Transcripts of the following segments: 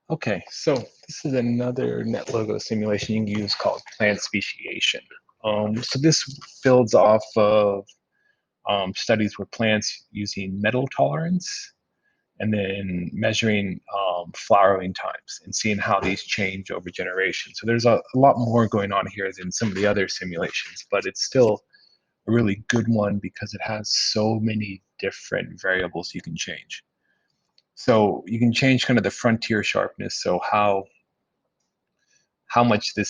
Okay, so this is another net logo simulation you can use called plant speciation. So this builds off of studies with plants using metal tolerance and then measuring flowering times and seeing how these change over generations. So there's a lot more going on here than some of the other simulations, but it's still a really good one because it has so many different variables you can change. So you can change kind of the frontier sharpness. So how much the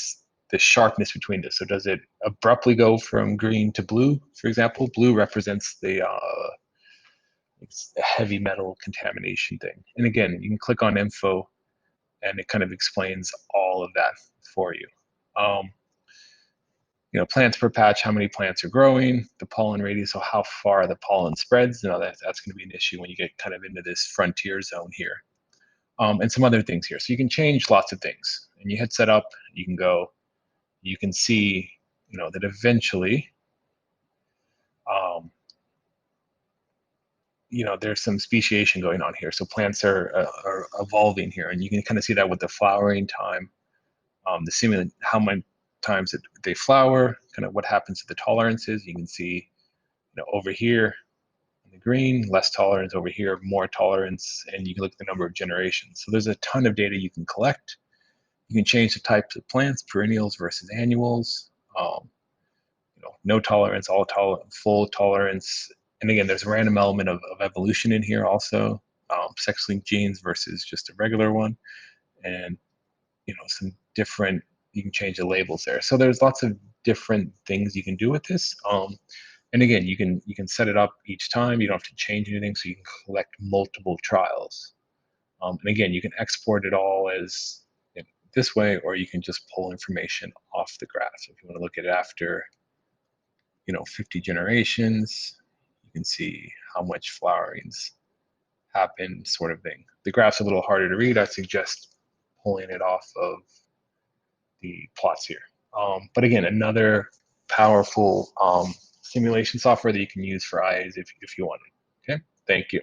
sharpness between this. So does it abruptly go from green to blue, for example? Blue represents the it's a heavy metal contamination thing. And again, you can click on info and it kind of explains all of that for you. Um, plants per patch, how many plants are growing, the pollen radius, so how far the pollen spreads. That's going to be an issue when you get kind of into this frontier zone here. And some other things here. So you can change lots of things. And you hit setup, you can go, you can see, that eventually, um, there's some speciation going on here. So plants are evolving here, and you can kind of see that with the flowering time, the simulant, how many times they flower, kind of what happens to the tolerances. You can see, over here in the green, less tolerance, over here, more tolerance, and you can look at the number of generations. So there's a ton of data you can collect. You can change the types of plants, perennials versus annuals. No tolerance, all tolerant, full tolerance. And again, there's a random element of evolution in here also, sex-linked genes versus just a regular one. And, some different, you can change the labels there. So there's lots of different things you can do with this. And again, you can set it up each time. You don't have to change anything, so you can collect multiple trials. And again, you can export it all as this way, or you can just pull information off the graph. So if you want to look at it after 50 generations, you can see how much flowerings happen, sort of thing. The graph's a little harder to read. I suggest pulling it off of the plots here. But again, another powerful simulation software that you can use for IAs if you want it. Okay, thank you.